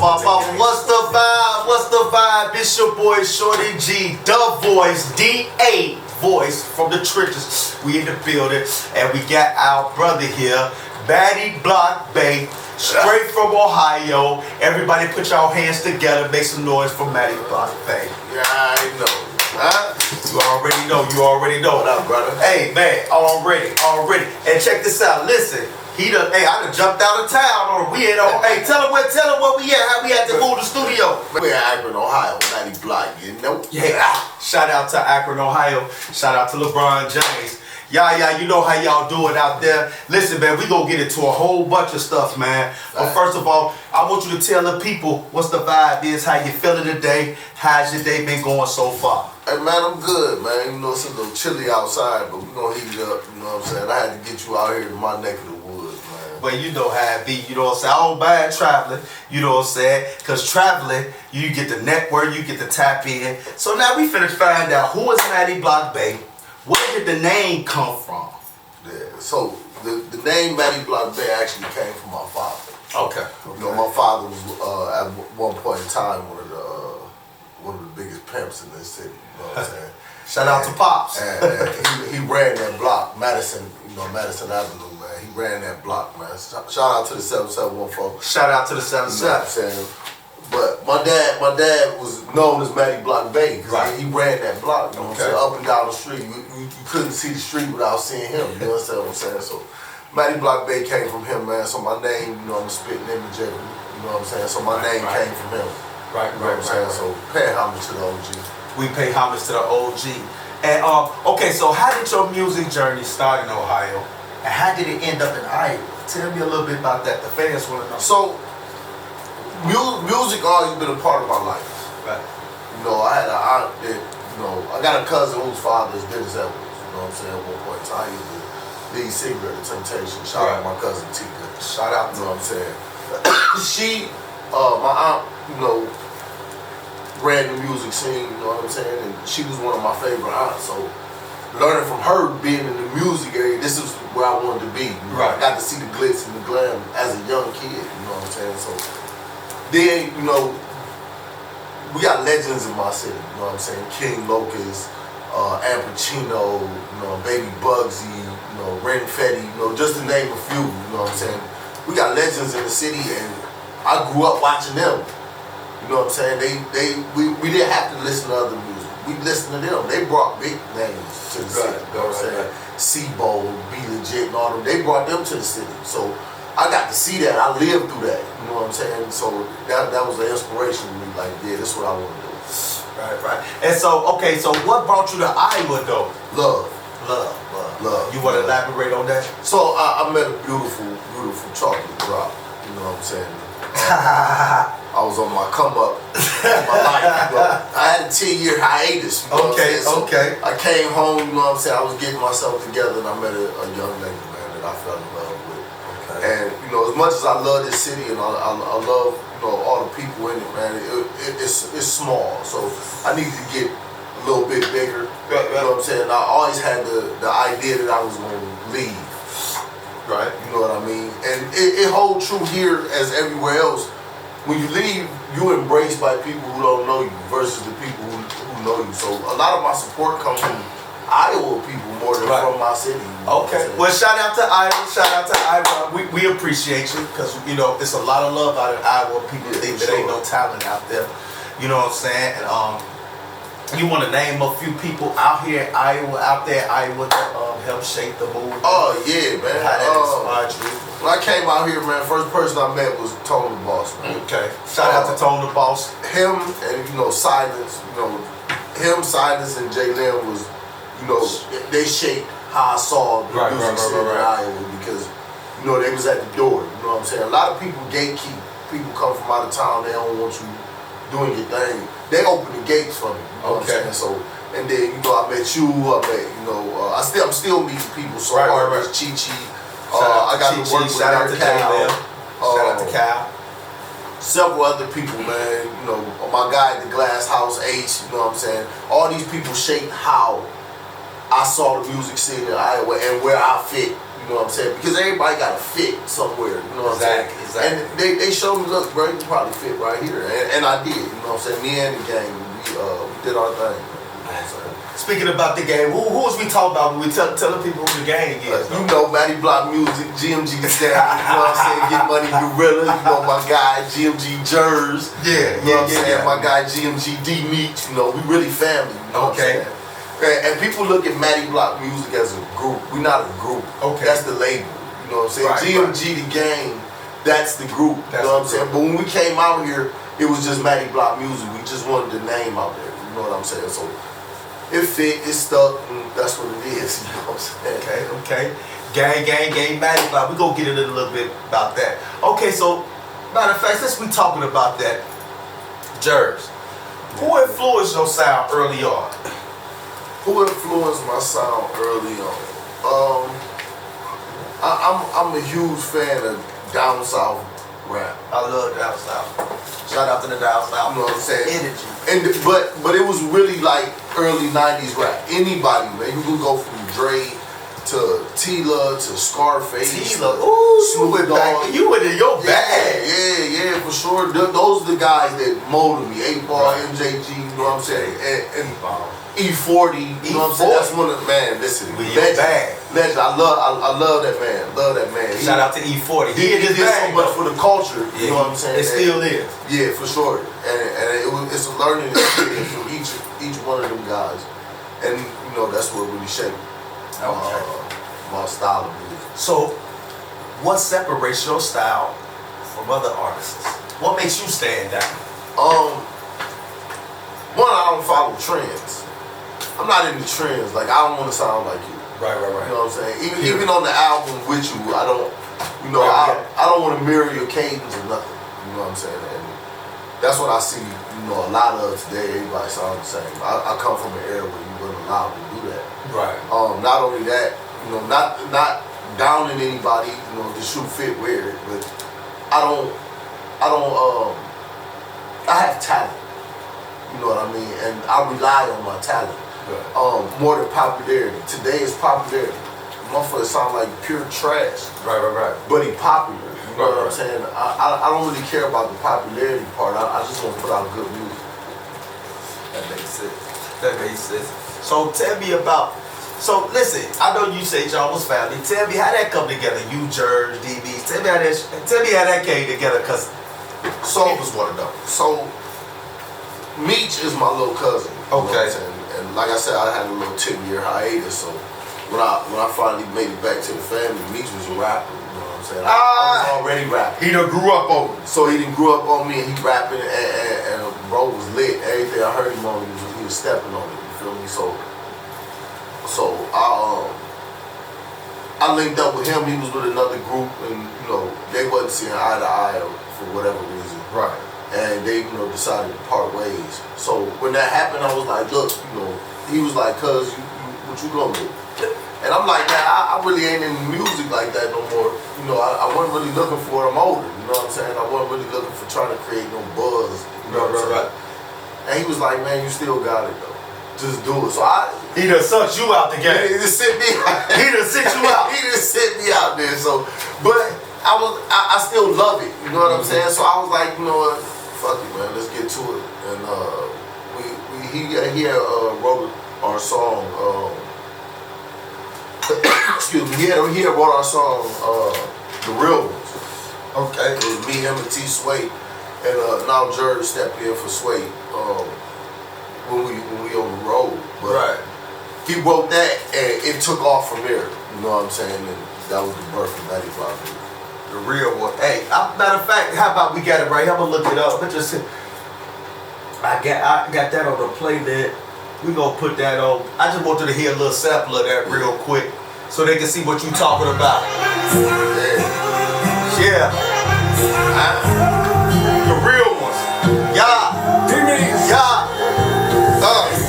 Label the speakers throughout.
Speaker 1: What's the vibe? What's the vibe? It's your boy Shorty G, the voice, D.A. voice from the trenches. We in the building, and we got our brother here, Madi Bloc Bay, straight from Ohio. Everybody put your hands together, make some noise for Madi Bloc Bay.
Speaker 2: Yeah, I know. Huh?
Speaker 1: You already know.
Speaker 2: What up, brother?
Speaker 1: Hey, man, already. And check this out, listen. I done jumped out of town on him. We at hey, tell him what we at, how we at the move the studio.
Speaker 2: We're at Akron, Ohio, Madi Bloc, you know?
Speaker 1: Yeah. Shout out to Akron, Ohio. Shout out to LeBron James. Yeah, you know how y'all doing out there. Listen, man, we gonna get into a whole bunch of stuff, man. But first of all, I want you to tell the people what's the vibe is, how you feeling today, how's your day been going so far?
Speaker 2: Hey, man, I'm good, man. You know, it's a little chilly outside, but we're gonna heat it up, you know what I'm saying? I had to get you out here to my neck of the woods, man.
Speaker 1: But you know how it be, you know what I'm saying? I don't mind traveling, you know what I'm saying? Because traveling, you get the network, you get the tap in. So now we finna find out who is Madi Bloc Bay. Where did the name come from?
Speaker 2: Yeah, so the name Madi Bloc Bay actually came from my father.
Speaker 1: Okay.
Speaker 2: You know, my father was at one point in time one of the biggest pimps in this city. You know what I'm saying?
Speaker 1: Shout out to Pops.
Speaker 2: And he ran that block, Madison Avenue, man. He ran that block, man. Shout out to the 7714.
Speaker 1: Shout out to the 77.
Speaker 2: You know what I'm saying? But my dad was known as Madi Bloc Bay because he ran that block. You know what I'm saying? Up and down the street, you couldn't see the street without seeing him. You know what I'm saying? So Madi Bloc Bay came from him, man. So my name, you know, I'm a spitting image of him. You know what I'm saying? So my name came from him.
Speaker 1: Right.
Speaker 2: So pay homage to the OG.
Speaker 1: We pay homage to the OG. And okay, so how did your music journey start in Ohio? And how did it end up in Iowa? Tell me a little bit about that. The fans want to know.
Speaker 2: So music always been a part of my life.
Speaker 1: Right.
Speaker 2: You know, I had an aunt that, you know, I got a cousin whose father is Dennis Edwards. You know what I'm saying? At one point in time, he was the lead singer of the Temptation. Shout out my cousin Tika.
Speaker 1: Shout out.
Speaker 2: You know what I'm saying? My aunt, you know, ran the music scene, you know what I'm saying? And she was one of my favorite aunts. So learning from her being in the music area, this is where I wanted to be. You know? I got to see the glitz and the glam as a young kid, you know what I'm saying? So then, you know, we got legends in my city, you know what I'm saying? King Locust, Al Pacino, you know, Baby Bugsy, you know, Ren Fetty, you know, just to name a few, you know what I'm saying? We got legends in the city, and I grew up watching them. You know what I'm saying? We didn't have to listen to other music. We listened to them. They brought big names to the city. You know what I'm saying? C-Bo, Be Legit, and all them. They brought them to the city. So I got to see that. I lived through that. You know what I'm saying? So that was the inspiration to me. Like, yeah, this is what I want to do.
Speaker 1: Right. And so, okay, so what brought you to Iowa, though?
Speaker 2: Love.
Speaker 1: You want to elaborate on that?
Speaker 2: So I met a beautiful chocolate drop. You know what I'm saying? I was on my come up in my life. You know? I had a 10-year hiatus. You know what I'm saying? So I came home, you know what I'm saying? I was getting myself together, and I met a young lady, man, that I fell in love with. And, you know, as much as I love this city and I love, you know, all the people in it, man, it's small. So I needed to get a little bit bigger. You know what I'm saying? I always had the idea that I was going to leave.
Speaker 1: Right.
Speaker 2: You know what I mean? And it holds true here as everywhere else. When you leave, you're embraced by people who don't know you versus the people who know you. So a lot of my support comes from Iowa people more than from my city. You know
Speaker 1: well, shout out to Iowa. We appreciate you because, you know, it's a lot of love out of Iowa. People think there ain't no talent out there. You know what I'm saying? And you want to name a few people out here in Iowa, that help shape the movement?
Speaker 2: Oh, yeah, man.
Speaker 1: How that inspired you?
Speaker 2: When I came out here, man, first person I met was Tone the Boss, man.
Speaker 1: Okay. Shout out to Tone the Boss.
Speaker 2: Him and, you know, Silence, Silence and Jay Lim was, you know, they shaped how I saw the music scene in Iowa because, you know, they was at the door. You know what I'm saying? A lot of people gatekeep. People come from out of town, they don't want you doing your thing. They open the gates for me. You know what I'm saying? So, and then, you know, I met you, I'm still meeting people. So Chi-Chi. I got to work with
Speaker 1: Shout out to
Speaker 2: Cal.
Speaker 1: Shout out to Cal.
Speaker 2: Several other people, man. You know, my guy at the Glass House, H. You know what I'm saying? All these people shaped how I saw the music scene in Iowa and where I fit You know what I'm saying? Because everybody got to fit somewhere. You know what I'm saying?
Speaker 1: Exactly.
Speaker 2: And they showed me, look, bro, you can probably fit right here. And I did. You know what I'm saying? Me and the gang, we did our thing. You know what I'm saying?
Speaker 1: Speaking about the game, who was we talking about when we telling people who the gang is?
Speaker 2: You know, Madi Bloc Music, GMG Stand, you know what I'm saying? Get Money Gorilla, you know my guy GMG Jers.
Speaker 1: Yeah,
Speaker 2: you know what I'm saying? My guy GMG D Meech, you know, we really family, you know what I'm saying? And people look at Madi Bloc Music as a group. We're not a group.
Speaker 1: Okay.
Speaker 2: That's the label. You know what I'm saying? GMG the gang, that's the group. You know what I'm saying? But when we came out here, it was just Madi Bloc Music. We just wanted the name out there. You know what I'm saying? So it fit, it stuck, and that's what it is. You know what I'm saying?
Speaker 1: Okay. Gang, Madi Bloc. We're gonna get into a little bit about that. Okay, so matter of fact, since we talking about that, Jers, who influenced your sound early on?
Speaker 2: Who influenced my sound early on? I'm a huge fan of down south rap.
Speaker 1: I love down south. Shout out to the down south.
Speaker 2: You know what I'm saying?
Speaker 1: Energy.
Speaker 2: And but it was really like early '90s rap. Anybody, man, you can go from Dre to Tila to Scarface.
Speaker 1: Tila, ooh,
Speaker 2: Snoop Dogg.
Speaker 1: You went in your bag.
Speaker 2: Yeah, for sure. Those are the guys that molded me. 8-Ball, MJG, you know what I'm saying? And E40, you know what I'm saying? That's one of the, man, listen, legend. I love that man. Love that man.
Speaker 1: Shout out to E40.
Speaker 2: He did so much for the culture, you know what I'm saying?
Speaker 1: It still is.
Speaker 2: Yeah, for sure. And it's a learning experience from each one of them guys. And, you know, that's what really shaped my style of music.
Speaker 1: So, what separates your style from other artists? What makes you stand out?
Speaker 2: One, I don't follow trends. I'm not into trends. Like, I don't want to sound like you.
Speaker 1: Right.
Speaker 2: You know what I'm saying? Even on the album with you, I don't, you know, I don't want to mirror your cadence or nothing. You know what I'm saying? And that's what I see, you know, a lot of today. Everybody sounds the same. I come from an era where you weren't allowed to do that.
Speaker 1: Right.
Speaker 2: Not only that, you know, not downing anybody, you know, the shoe fit wear it, but I have talent. You know what I mean? And I rely on my talent. Right. More than popularity. Today is popularity. Motherfucker sound like pure trash.
Speaker 1: Right.
Speaker 2: But he popular. You know what I'm saying? I don't really care about the popularity part. I just want to put out good music.
Speaker 1: That makes sense. So tell me about. So listen, I know you say y'all was family. Tell me how that come together. You, Jers, DB. Tell me how that came together. Cause he was one of them.
Speaker 2: So Meech is my little cousin.
Speaker 1: Okay.
Speaker 2: You know what I'm saying? And like I said, I had a little 10-year hiatus. So when I finally made it back to the family, Meech was a rapper. You know what I'm saying? I was already rapping.
Speaker 1: He done grew up on me.
Speaker 2: So he done grew up on me, and he rapping, and bro was lit. Everything I heard him on, he was stepping on it. You feel me? So I linked up with him. He was with another group, and you know they wasn't seeing eye to eye for whatever reason.
Speaker 1: Right.
Speaker 2: And they, you know, decided to part ways. So when that happened, I was like, look, you know, he was like, cuz, what you gonna do? And I'm like, man, I really ain't in music like that no more. You know, I wasn't really looking for it. I'm older, you know what I'm saying? I wasn't really looking for trying to create no buzz. You know what I'm saying? And he was like, man, you still got it though. Just do it. So
Speaker 1: he done sucked you out the game.
Speaker 2: He just sent me out.
Speaker 1: He done sent you out.
Speaker 2: He just sent me out there. So, but I still love it. You know what I'm saying? So I was like, you know what? Fuck it, man. Let's get to it. And he wrote our song. Excuse me. He had wrote our song, "The Real Ones."
Speaker 1: Okay.
Speaker 2: It was me, him, and T Sway, and now Jared stepped in for Sway when we on the road. But
Speaker 1: right.
Speaker 2: He wrote that, and it took off from there. You know what I'm saying? And that was the birth of Madi Bloc.
Speaker 1: The real one. Hey, matter of fact, how about we got it right here? I'm gonna look it up. I got that on the playlist. We gonna put that on. I just want you to hear a little sample of that real quick, so they can see what you talking about. Yeah. The real ones. Yeah.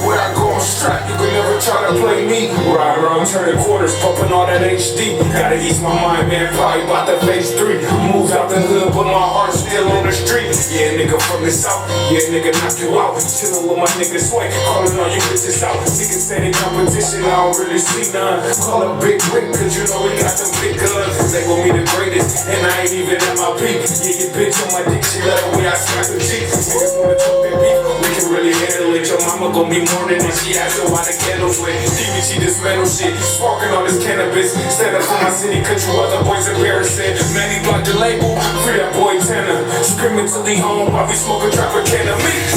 Speaker 3: Where I go on strap, you can never try to play me. Ride around turning quarters, pumping all that HD. Gotta ease my mind, man, probably about to phase 3. Moved out the hood, but my heart's still on the street. Yeah, nigga from the south. Yeah, nigga knock you out. Chillin' with my nigga Sway. Calling all you bitches out. Niggas say they competition, I don't really see none. Call up Big Rick, cause you know we got them big guns. They gon' be the greatest, and I ain't even at my peak. Yeah, your bitch on my dick, she love the way I smack the G. Niggas wanna talk that beef, we can really handle it. Your mama gon' be mourning and she asked her why the candles lit. DBG dismantle shit, sparking all this cannabis. Stand up for my city, cause you other boys embarrassing. Madi Bloc the label, free that boy Tanner. Screaming to leave home while we smoke a drop of can of meat.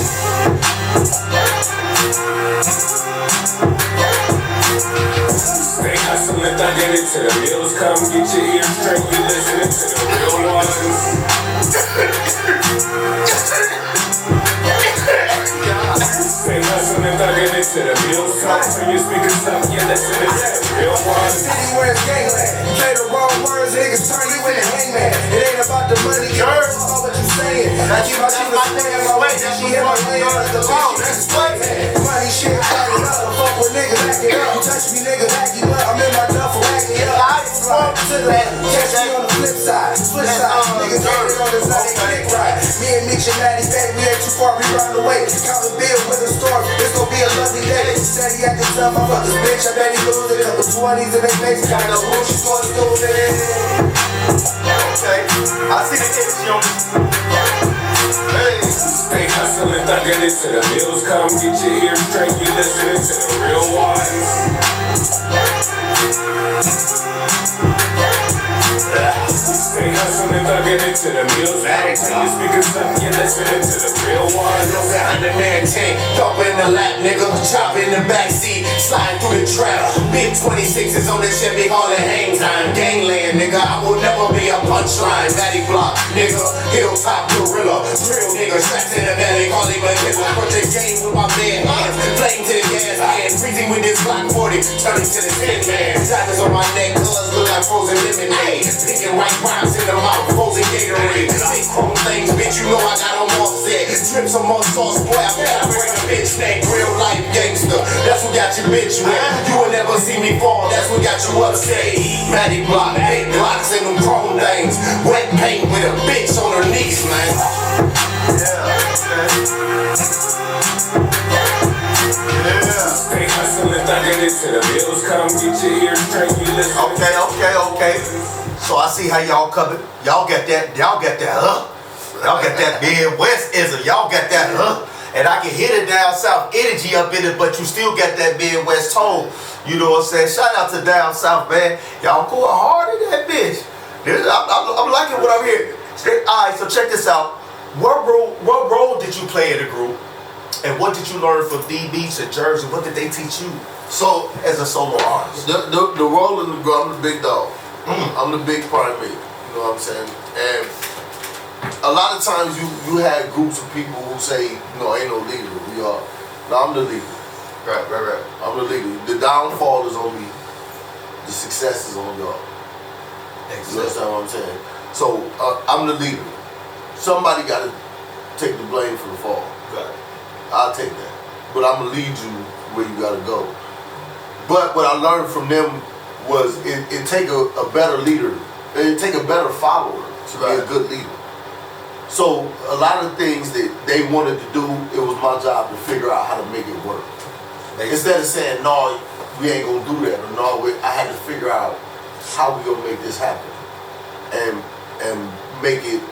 Speaker 3: Stay hustling, thugging it till the bills come. Get your ears straight, you listening to the real ones. Stay hustling, thugging it till the bills come. Turn your speakers up, you listening to the real ones.
Speaker 4: City where it's gangland. Play the wrong words, niggas turn you into hangman. It ain't about the money, it's all what you saying. I keep my shit playing my way, then she hit my way on the phone. Money shit, back it up. Fuck with niggas, back it up. You touch me, nigga, back you up. I'm in my duffel, back it up. To the catch me on the flip side. Switch side, niggas ain't on the side, they click right. Me and Mitch and Madi Bloc Bay, we ain't too far, we run away. Counting bill with the storm, it's gon' be a lovely day. Steady acting tough, I fuck this bitch, I bet he lose it. Couple 20s in their face, got no who she's gonna do it.
Speaker 1: Okay, I see the energy on this. Hey.
Speaker 3: Stay hustling, thugging it till the bills come. Get your ears straight, you listening to the real ones. Stay hustling, thugging it till the meals come. Turn your speakers up, you listening to the real ones.
Speaker 5: No 100-man tank, thump in the lap, nigga. Chop in the backseat, slide through the trap. Big 26s on the Chevy, all in hang time. Gangland, nigga, I will never be a punchline. Madi Bloc, nigga, hilltop gorilla. Real nigga, strapped in the belly, call him a killer. Put the game with my bare hands, flame to the gas hand. Freezing with this Glock 40, turning to the Tin Man. Diamonds on my neck, colors look like frozen lemonade. Picking white rhymes in the mouth, frozen Gatorade. Big chrome things, bitch, you know I got them offset. Drip some more sauce, boy, I better bring a bitch named real life gangster. That's what got you bitch wet. You will never see me fall, that's what got you upset. Madi Bloc, big blocks and them chrome things. Wet paint with a bitch on her knees, man.
Speaker 3: Stay hustling, thugging it till the bills come. Get your ears straight, you listening.
Speaker 1: Okay. So I see how y'all coming. Y'all get that, Y'all get that Midwest-ism. Y'all got that, And I can hit it down south energy up in it, but you still got that Midwest tone. You know what I'm saying? Shout out to down south, man. Y'all going hard in that bitch. I'm liking what I'm hearing. Alright, so check this out. What role did you play in the group? And what did you learn from D Beats and Jersey? What did they teach you?
Speaker 2: So
Speaker 1: as a solo artist?
Speaker 2: the role in the group, I'm the big dog. I'm the big primate. You know what I'm saying? And a lot of times you had groups of people who say, ain't no leader. We are. No, I'm the leader.
Speaker 1: Right.
Speaker 2: I'm the leader. The downfall is on me. The success is on y'all. You understand what I'm saying? So I'm the leader. Somebody got to take the blame for the fall.
Speaker 1: Right.
Speaker 2: I'll take that. But I'm going to lead you where you got to go. But what I learned from them was it take a better leader. It take a better follower to be a good leader. So a lot of things that they wanted to do, it was my job to figure out how to make it work. Instead of saying, no, we ain't going to do that, or no, I had to figure out how we going to make this happen. And make it,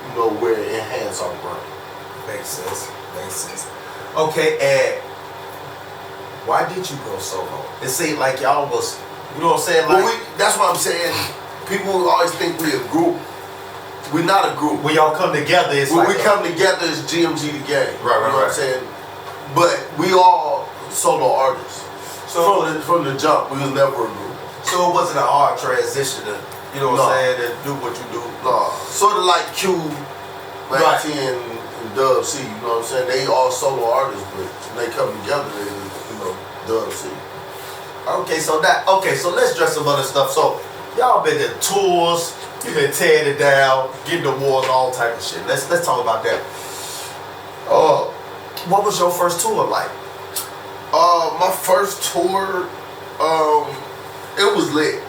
Speaker 2: where it enhance our brand.
Speaker 1: Makes sense. Okay, and why did you go solo? It seemed like y'all was, you know what I'm saying?
Speaker 2: That's what I'm saying. People always think we a group. We're not a group.
Speaker 1: When y'all come together, it's
Speaker 2: when
Speaker 1: like
Speaker 2: we come together, it's GMG the gang.
Speaker 1: Right.
Speaker 2: You know what I'm saying? But we all solo artists. So from the jump, we was never a group.
Speaker 1: So it wasn't a hard transition to, you know what I'm saying, to do what you do.
Speaker 2: No, sort of like Q, Mac 10, and Dub C. You know what I'm saying? They all solo artists, but when they come together, they Dub C.
Speaker 1: Okay, so let's address some other stuff. So y'all been in tours, you been tearing it down, getting awards, all type of shit. Let's talk about that. What was your first tour like?
Speaker 2: My first tour, it was lit.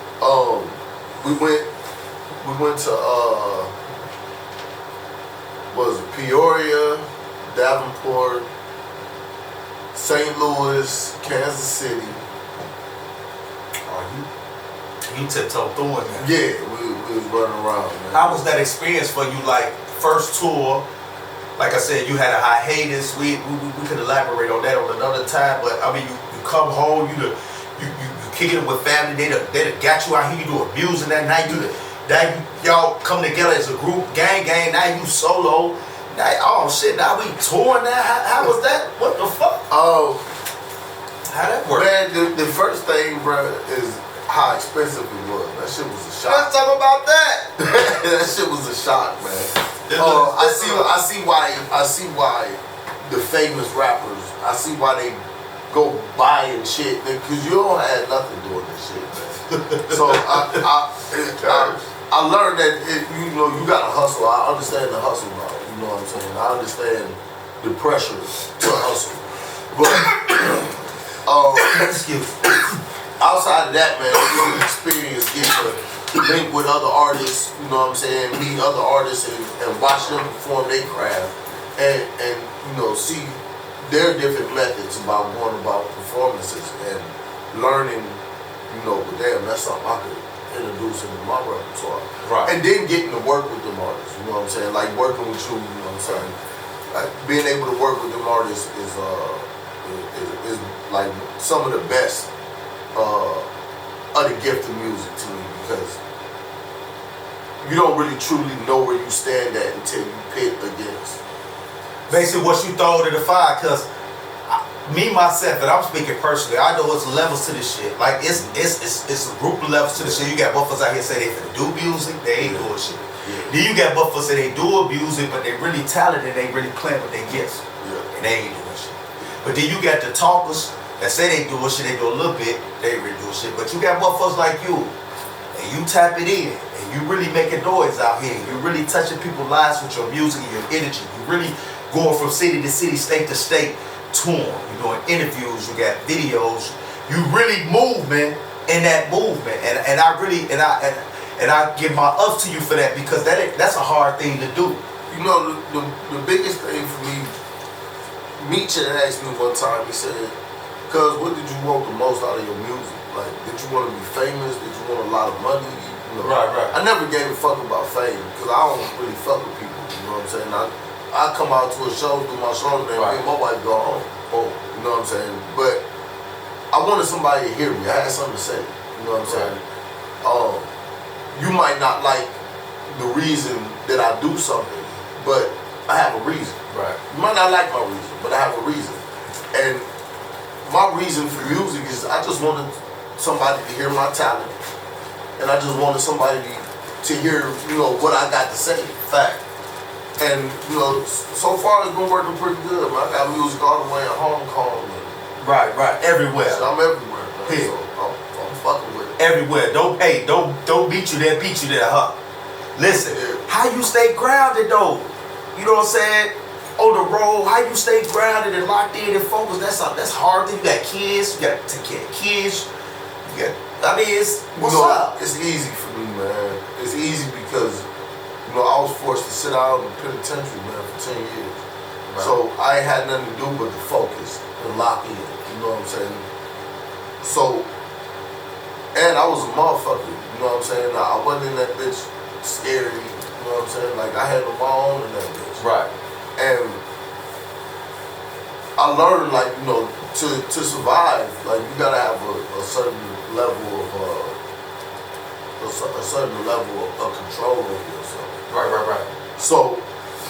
Speaker 2: We went to was it Peoria, Davenport, St. Louis, Kansas City.
Speaker 1: You tiptoe through it, man.
Speaker 2: Yeah, we was running around, man.
Speaker 1: How was that experience for you? Like, first tour, like I said, you had a hiatus. We could elaborate on that on another time, but I mean, you come home, you kicking it with family, they done got you out here, you doing music that night, y'all come together as a group, gang, now you solo. Now, oh shit, now we touring now? How was that? What the fuck?
Speaker 2: Oh,
Speaker 1: how that work?
Speaker 2: Man, the first thing, bro, is how expensive it was. That shit was a shock.
Speaker 1: Let's talk about that.
Speaker 2: That shit was a shock, man. I see why the famous rappers, I see why they go buying shit, because you don't have nothing doing this shit, man. So I learned that you gotta hustle. I understand the hustle now. You know what I'm saying? I understand the pressure to hustle, but
Speaker 1: excuse me.
Speaker 2: Outside of that, man, it's an experience getting to link with other artists, you know what I'm saying, meet other artists and watch them perform their craft and see their different methods about going about performances and learning, but damn, that's something I could introduce into my repertoire.
Speaker 1: Right. And
Speaker 2: then getting to work with them artists, you know what I'm saying, like working with you, you know what I'm saying, like being able to work with them artists is like some of the best other gift of music to me, because you don't really truly know where you stand at until you pit against
Speaker 1: basically what you throw to the fire. Because me myself, and I'm speaking personally, I know it's levels to this shit. Like it's a group of levels to this shit. You got buffers out here say they finna do music, they ain't doing shit.
Speaker 2: Yeah.
Speaker 1: Then you got buffers say they doing music, but they really talented, they really playing with their gifts, and they ain't doing shit. But then you got the talkers that say they doing shit, they do a little bit, they ain't really doing shit. But you got motherfuckers like you, and you tap it in, and you really making noise out here. You really touching people's lives with your music and your energy. You really going from city to city, state to state, touring. You doing interviews, you got videos. You really moving in that movement, and I really and I give my up to you for that, because that's a hard thing to do.
Speaker 2: You know, the biggest thing for me, Meech had asked me one time, he said, "Cuz, what did you want the most out of your music? Like, did you want to be famous? Did you want a lot of money?"
Speaker 1: Right.
Speaker 2: I never gave a fuck about fame, because I don't really fuck with people, you know what I'm saying? I come out to a show, do my show, and then me and my wife go home. You know what I'm saying? But I wanted somebody to hear me. I had something to say, you know what I'm saying? You might not like the reason that I do something, but I have a reason.
Speaker 1: Right.
Speaker 2: You might not like my reason, but I have a reason. And my reason for music is I just wanted somebody to hear my talent, and I just wanted somebody to hear, what I got to say. Fact. And so far it's been working pretty good, man. I got music all the way in Hong Kong.
Speaker 1: Right, everywhere.
Speaker 2: So I'm everywhere, man.
Speaker 1: Yeah.
Speaker 2: So I'm fucking with it.
Speaker 1: Everywhere. Don't beat you there, beat you there, huh? Listen, how you stay grounded though? You know what I'm saying? On the road, how you stay grounded and locked in and focused? That's hard. You got kids, you got to take care of kids. What's up?
Speaker 2: It's easy for me, man. It's easy because I was forced to sit out in the penitentiary, man, for 10 years. Right. So I ain't had nothing to do but to focus and lock in. You know what I'm saying? So, and I was a motherfucker. You know what I'm saying? I wasn't in that bitch scary. You know what I'm saying? Like, I had my own in that bitch.
Speaker 1: Right.
Speaker 2: And I learned, like, to survive, like, you gotta have a certain level of control over yourself.
Speaker 1: Right.
Speaker 2: So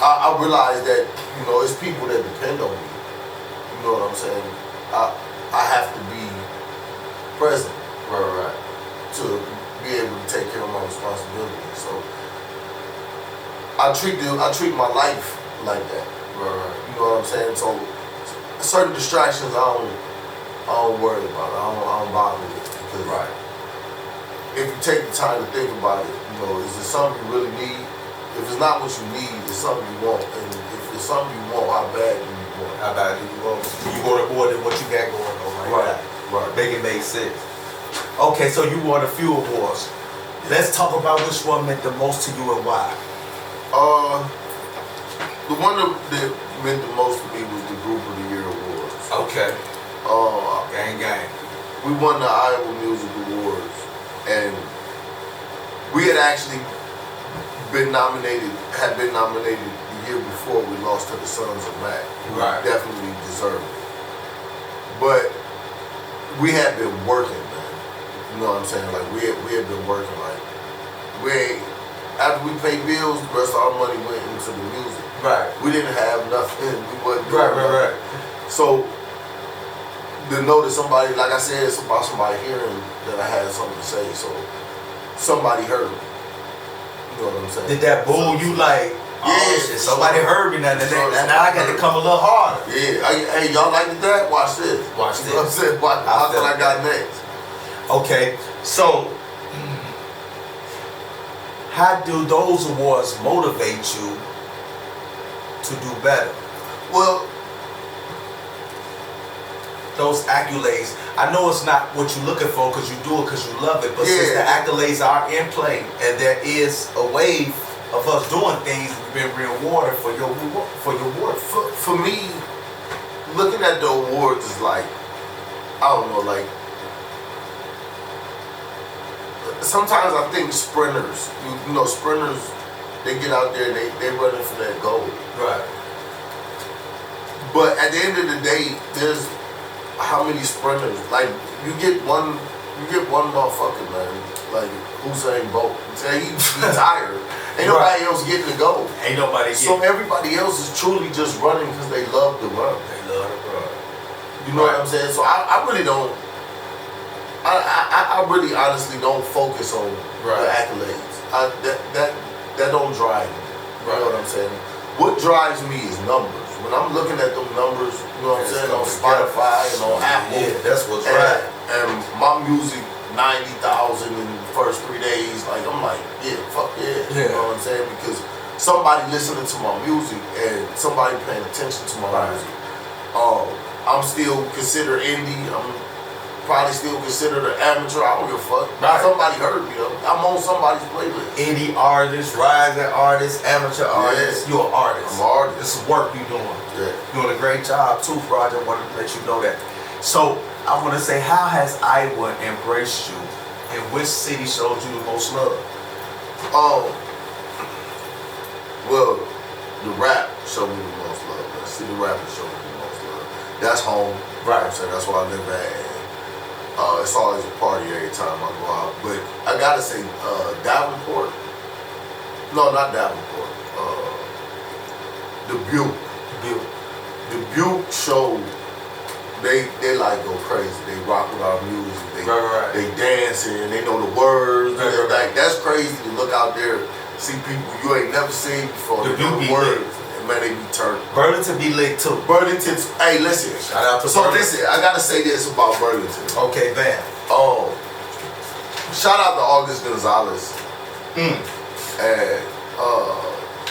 Speaker 2: I realized that it's people that depend on me. You know what I'm saying? I have to be present.
Speaker 1: Right.
Speaker 2: To be able to take care of my responsibilities. So I treat my life like that.
Speaker 1: Right.
Speaker 2: You know what I'm saying? So certain distractions I don't worry about. I don't bother with it, because if you take the time to think about it, is it something you really need? If it's not what you need, it's something you want. And if it's something you want, how bad do you want?
Speaker 1: How bad do you want? You want more than what you got going on right now.
Speaker 2: Right.
Speaker 1: Make it make sense. Okay, so you won a few awards. Let's talk about which one meant the most to you and why.
Speaker 2: that meant the most to me was the Group of the Year Awards.
Speaker 1: Okay. Gang.
Speaker 2: We won the Iowa Music Awards, and we had actually been nominated the year before we lost to the Sons of Mac.
Speaker 1: Right.
Speaker 2: Definitely deserved it. But we had been working, man. You know what I'm saying? Like we had been working. Like after we paid bills, the rest of our money went into the music.
Speaker 1: Right.
Speaker 2: We didn't have nothing. We wasn't
Speaker 1: Right.
Speaker 2: So to know that somebody, like I said, it's about somebody hearing that I had something to say. So somebody heard me. You know what I'm saying?
Speaker 1: Did that boo you like?
Speaker 2: Yeah,
Speaker 1: oh, shit, somebody heard me now. Now I got to come a little harder.
Speaker 2: Yeah. Hey, y'all like that? Watch this.
Speaker 1: Watch
Speaker 2: You know what I'm saying? Watch what I got next.
Speaker 1: Okay, so how do those awards motivate you to do better?
Speaker 2: Well,
Speaker 1: those accolades, I know it's not what you're looking for because you do it because you love it, but since the accolades are in play and there is a wave of us doing things, we've been rewarded for your work.
Speaker 2: for me, looking at the awards is like, I don't know, like, sometimes I think sprinters, you know, they get out there and they running for that goal.
Speaker 1: Right.
Speaker 2: But at the end of the day, there's how many sprinters? Like you get one motherfucker, man. Like Usain Bolt. He's tired. Ain't nobody else getting to go.
Speaker 1: Ain't nobody.
Speaker 2: So everybody else is truly just running because they love to run.
Speaker 1: They love to run.
Speaker 2: You know what I'm saying? So I really don't. I really honestly don't focus on the accolades. That don't drive me. You know what I'm saying? What drives me is numbers. When I'm looking at them numbers, you know what I'm saying, on Spotify and on Apple.
Speaker 1: Yeah, that's what's right.
Speaker 2: And my music, 90,000 in the first 3 days. Like I'm like, yeah, fuck yeah. You know what I'm saying? Because somebody listening to my music and somebody paying attention to my music. I'm still considered indie. I'm probably still considered an amateur. I don't give a fuck. Somebody heard me. I'm on somebody's playlist.
Speaker 1: Indie artist, rising artist, amateur artist. You're an artist.
Speaker 2: I'm an artist.
Speaker 1: This is work you're doing.
Speaker 2: Yeah.
Speaker 1: Doing a great job too, bro. I just wanted to let you know that. So I want to say, how has Iowa embraced you, and which city showed you the most love?
Speaker 2: Well, the rap showed me the most love. The city rappers showed me the most love. That's home.
Speaker 1: Right.
Speaker 2: I'm saying that's where I live at. It's always a party every time I go out. But I gotta say, Davenport. No, not Davenport. Dubuque. Dubuque showed they like go crazy. They rock with our music. They dancing. They know the words. Like that's crazy to look out there, see people you ain't never seen before. They know the words. And man, they be turned.
Speaker 1: Burlington be lit too.
Speaker 2: Burlington's. Hey, listen.
Speaker 1: Shout out to
Speaker 2: Burlington. Listen, I gotta say this about Burlington.
Speaker 1: Okay, man.
Speaker 2: Shout out to August Gonzalez. And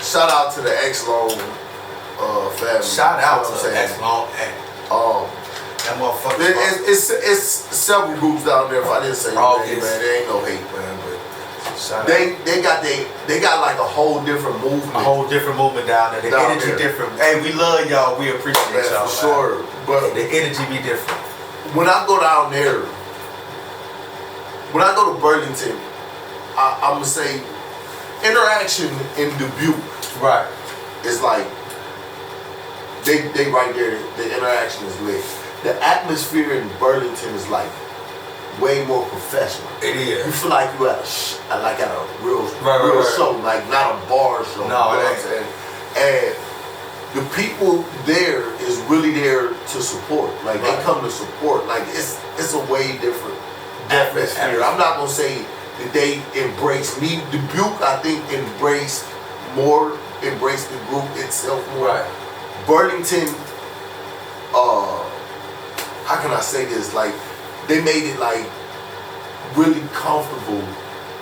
Speaker 2: shout out to the X-Long family.
Speaker 1: Shout out to the X-Long. That motherfucker.
Speaker 2: It's several groups down there. If I didn't say your name, man, there ain't no hate, man. But they got like a whole different movement.
Speaker 1: A whole different movement down there. The energy different. Hey, we love y'all. We appreciate y'all.
Speaker 2: For sure. But
Speaker 1: the energy be different.
Speaker 2: When I go down there, when I go to Burlington, I'm gonna say interaction in Dubuque.
Speaker 1: Right.
Speaker 2: It's like they right there. The interaction is lit. The atmosphere in Burlington is like way more professional.
Speaker 1: It is.
Speaker 2: You feel like you at a real show, like not a bar show.
Speaker 1: No,
Speaker 2: you know what I'm saying? And the people there is really there to support. Like they come to support. Like it's a way different atmosphere. I'm not gonna say that they embrace me. Dubuque, I think, embraced the group itself more.
Speaker 1: Right.
Speaker 2: Burlington, how can I say this? Like they made it like really comfortable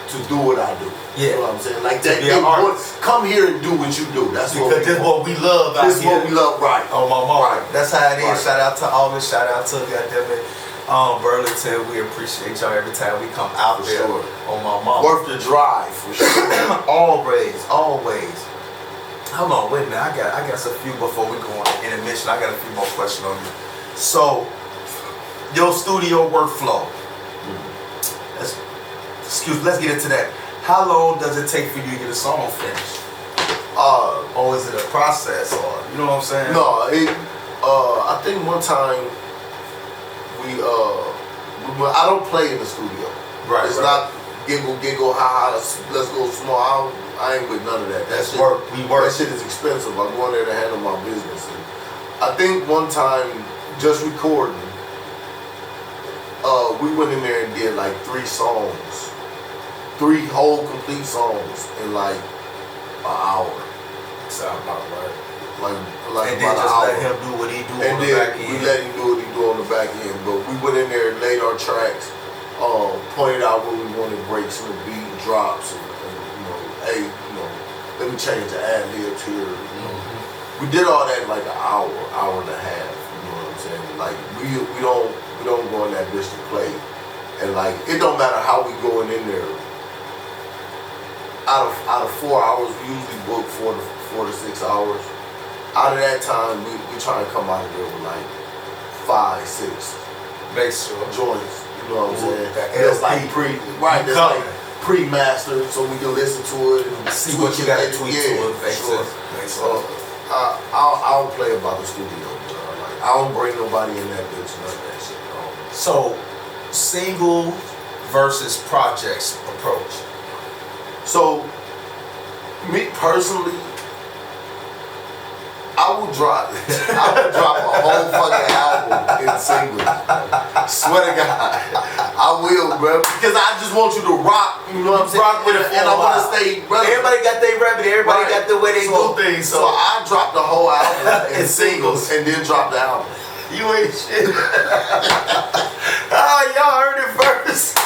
Speaker 2: to do what I do.
Speaker 1: Yeah.
Speaker 2: You know what I'm saying? Like that. They want, come here and do what you do. That's
Speaker 1: because this is what we love out here.
Speaker 2: This is what we love, right?
Speaker 1: Oh my mom.
Speaker 2: Right.
Speaker 1: That's how it is.
Speaker 2: Right.
Speaker 1: Shout out to August. Shout out to goddammit Burlington. We appreciate y'all every time we come out
Speaker 2: For
Speaker 1: there.
Speaker 2: sure.
Speaker 1: On my mom.
Speaker 2: Worth the drive for sure.
Speaker 1: Always. hold on, wait a minute. I got a few before we go on intermission. I got a few more questions on you. So, your studio workflow. Let's get into that. How long does it take for you to get a song finished? Or is it a process, or you know what I'm saying?
Speaker 2: No, I think one time I don't play in the studio.
Speaker 1: Right.
Speaker 2: It's not giggle, ha, let's go small. I ain't with none of that.
Speaker 1: That's work. We work.
Speaker 2: That shit is expensive. I'm going there to handle my business. And I think one time, just recording, we went in there and did like 3 songs. 3 whole complete songs in like an hour.
Speaker 1: Sound about right.
Speaker 2: Like
Speaker 1: and then
Speaker 2: about
Speaker 1: just
Speaker 2: an hour.
Speaker 1: let him do what he do
Speaker 2: And
Speaker 1: on the
Speaker 2: then
Speaker 1: back end.
Speaker 2: we let him do what he do on the back end. But we went in there and laid our tracks, pointed out where we wanted breaks in the beat, drops, and hey, let me change the ad libs here. We did all that in like an hour and a half. You know what I'm saying? Like we don't go in that bitch to play, and like it don't matter how we going in there. Out of 4 hours, we usually book 4 to 6 hours. Out of that time, we try to come out of there with like 5, 6 joints. You know what I'm saying? That's like that's like pre-mastered, so we can listen to it and
Speaker 1: see what you got to tweak to it.
Speaker 2: I don't play about the studio. Like, I don't bring nobody in that bitch. None of that shit.
Speaker 1: So, single versus projects approach.
Speaker 2: So, me personally, I would drop a whole fucking album in singles. Swear to God, I will, bro. Because I just want you to rock. You know what I'm saying?
Speaker 1: Rock with it,
Speaker 2: and I want to stay relevant.
Speaker 1: Everybody got their remedy. Everybody got the way they do things.
Speaker 2: So I dropped the whole album in singles and then dropped the album.
Speaker 1: You ain't shit. Oh, y'all heard it first.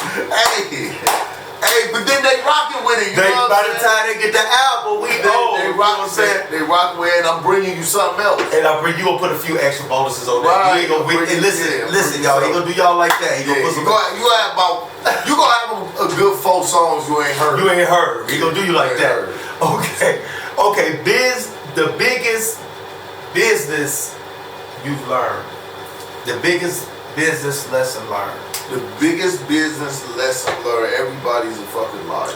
Speaker 2: Hey, but then they rocking with it. You know
Speaker 1: By the time they get the album,
Speaker 2: they rock with it, and I'm bringing you something else.
Speaker 1: And you gonna put a few extra bonuses on that.
Speaker 2: Right.
Speaker 1: You ain't gonna listen, y'all. He gonna do y'all like that. He gonna put some.
Speaker 2: You gonna have a good 4 songs you ain't heard.
Speaker 1: You ain't heard. He gonna do you like that. Okay. The biggest business you've learned. The biggest business lesson learned.
Speaker 2: The biggest business lesson learned, everybody's a fucking liar.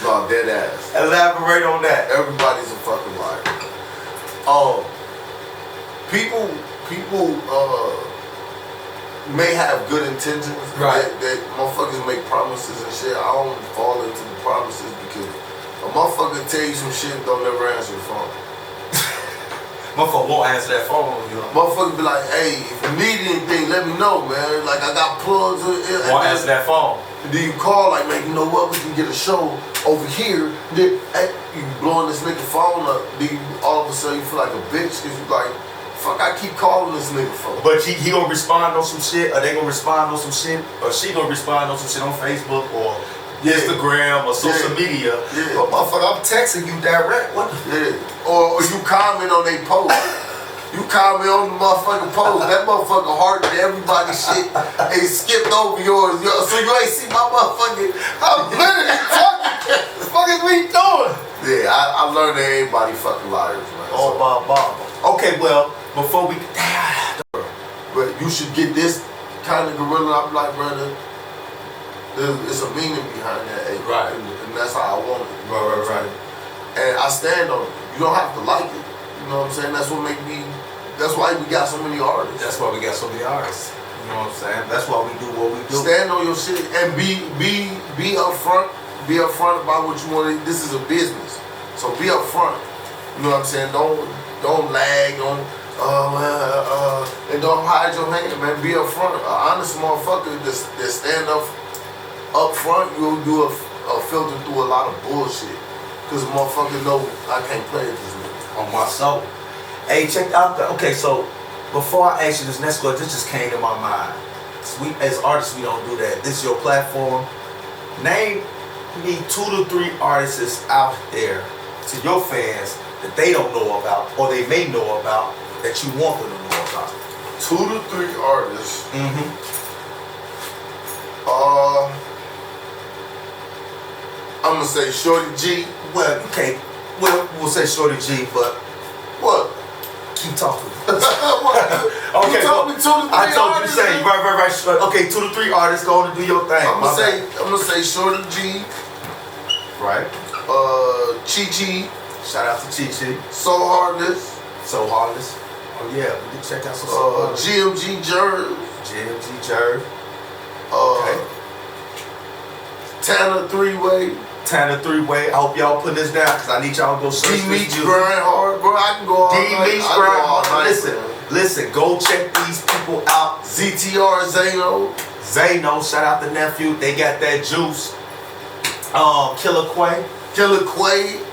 Speaker 2: No, dead ass.
Speaker 1: Elaborate on that.
Speaker 2: Everybody's a fucking liar. People may have good intentions.
Speaker 1: Right.
Speaker 2: That motherfuckers make promises and shit. I don't fall into the promises because a motherfucker tell you some shit and don't never answer the phone.
Speaker 1: Motherfucker won't answer that phone on you.
Speaker 2: Motherfucker be like, hey, if you need anything, let me know, man. Like, I got plugs.
Speaker 1: Won't answer that phone.
Speaker 2: Then you call, like, man, you know what? We can get a show over here. Then you blowing this nigga phone up. Then all of a sudden you feel like a bitch because you like, fuck, I keep calling this nigga phone.
Speaker 1: But he gonna respond on some shit, or they gonna respond on some shit, or she gonna respond on some shit on Facebook or Instagram or social media.
Speaker 2: Yeah.
Speaker 1: But motherfucker, I'm texting you direct. What the
Speaker 2: Or you comment on their post. You comment on the motherfucking post. That motherfucker hearted everybody's shit and skipped over yours. So you ain't see my motherfucking. I'm literally talking. What the fuck is we doing? Yeah, I learned that everybody fucking liars, man.
Speaker 1: Oh, Bob. Okay, well, before we.
Speaker 2: But you should get this kind of gorilla. I'm like, brother. There's a meaning behind that,
Speaker 1: right?
Speaker 2: And that's how I want it.
Speaker 1: Right.
Speaker 2: And I stand on it. You don't have to like it. You know what I'm saying? That's what make me. That's why we got so many artists.
Speaker 1: That's why we got so many artists. You know what I'm saying? That's why we do what we do.
Speaker 2: Stand on your shit and be upfront. Be upfront about what you want. This is a business, so be upfront. You know what I'm saying? Don't lag. And don't hide your hand, man. Be upfront. An honest motherfucker that stand up front, you'll do a filter through a lot of bullshit. Cause motherfucker know I can't play with this nigga.
Speaker 1: On my soul. Hey, check out okay, so before I ask you this next question, this just came to my mind. We as artists, we don't do that. This is your platform. Name me 2 to 3 artists out there to your fans that they don't know about or they may know about that you want them to know about.
Speaker 2: 2 to 3 artists.
Speaker 1: I'm
Speaker 2: gonna say Shorty G.
Speaker 1: Well, you can't we'll say Shorty G, but
Speaker 2: What?
Speaker 1: keep talking.
Speaker 2: Okay, you told me 2 to 3
Speaker 1: I told you to
Speaker 2: artists,
Speaker 1: say
Speaker 2: man.
Speaker 1: right. Okay, 2 to 3 artists go on and do your thing.
Speaker 2: I'm gonna say Shorty G,
Speaker 1: right.
Speaker 2: Chi.
Speaker 1: Shout out to Chi.
Speaker 2: So Heartless,
Speaker 1: So Heartless. Oh yeah, we can check out some So Heartless.
Speaker 2: GMG Jerv,
Speaker 1: GMG Jerv.
Speaker 2: Okay. Tanner 3-Way.
Speaker 1: Tanner 3-Way. I hope y'all put this down because I need y'all to go search this
Speaker 2: D-Meach
Speaker 1: music.
Speaker 2: Grind Hard, bro. I can go all night.
Speaker 1: D-Meach Grind Hard. Listen, go check these people out.
Speaker 2: ZTR Zano.
Speaker 1: Shout out the nephew. They got that juice. Killer Quay.
Speaker 2: Killer Quay.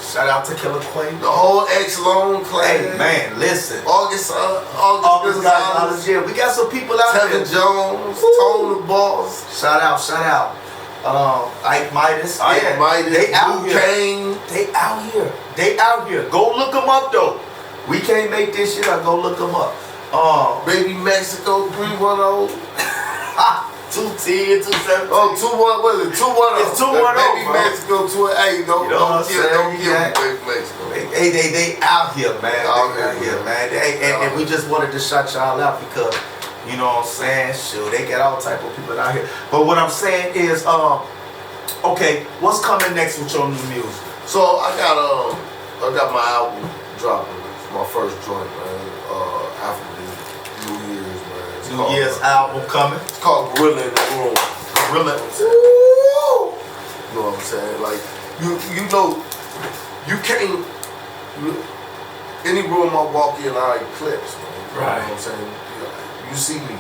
Speaker 1: Shout out to Killer Quay.
Speaker 2: The whole X-Lone class.
Speaker 1: Hey man, listen.
Speaker 2: August
Speaker 1: Gonzalez, yeah, we got some people out there.
Speaker 2: Tevin Jones, Tone the Boss.
Speaker 1: Shout out. Ike Midas.
Speaker 2: Ike Midas.
Speaker 1: They out
Speaker 2: Blue
Speaker 1: here.
Speaker 2: Kane.
Speaker 1: They out here. Go look them up though. We can't make this shit up. Go look them up.
Speaker 2: Baby Mexico 310.
Speaker 1: 210, 270.
Speaker 2: Oh, 21, what is it? 210.
Speaker 1: It's 210.
Speaker 2: Baby Mexico 2. Hey, don't
Speaker 1: You know what I'm saying?
Speaker 2: kill Baby Mexico.
Speaker 1: They out here, man. They out here, man. And we just wanted to shout y'all out because, you know what I'm saying? Shoot, they got all type of people out here. But what I'm saying is, okay, what's coming next with your new music?
Speaker 2: So I got my album dropping. It's my first joint, man. After the New Year's, man.
Speaker 1: New Year's album coming.
Speaker 2: It's called Gorilla in the Room.
Speaker 1: Gorilla.
Speaker 2: You know what I'm saying? Like you know, you can't. Any room I walk in, I eclipse, man. You know what I'm saying? You see me.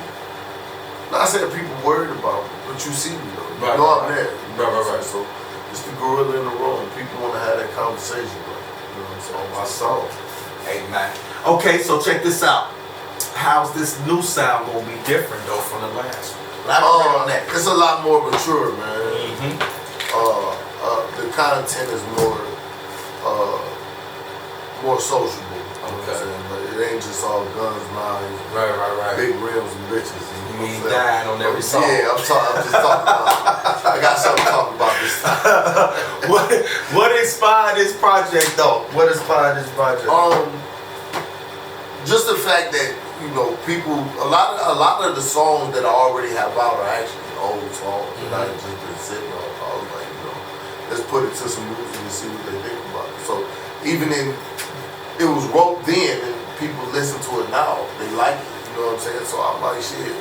Speaker 2: Not saying people worried about me, but you see me though. You know I'm there.
Speaker 1: Right.
Speaker 2: So it's the gorilla in the room. People want to have that conversation, bro. You know what I'm saying?
Speaker 1: On my soul. Hey man. Okay, so check this out. How's this new sound gonna be different though from the last one? Elaborate on that.
Speaker 2: It's a lot more mature, man.
Speaker 1: Mm-hmm.
Speaker 2: The content is more sociable. You know what I'm saying? But it ain't just all guns, knives,
Speaker 1: Right.
Speaker 2: big rims and bitches.
Speaker 1: You ain't dying on every song.
Speaker 2: Yeah, I'm just talking about. I got something to talk about this time.
Speaker 1: What inspired this project though? What inspired this project?
Speaker 2: Just the fact that, you know, people, a lot of the songs that I already have out are actually old songs that I just been sitting on. I was like, you know, let's put it to some music and see what they think about it. So even it was wrote then and people listen to it now, they like it. You know what I'm saying? So I'm like, shit.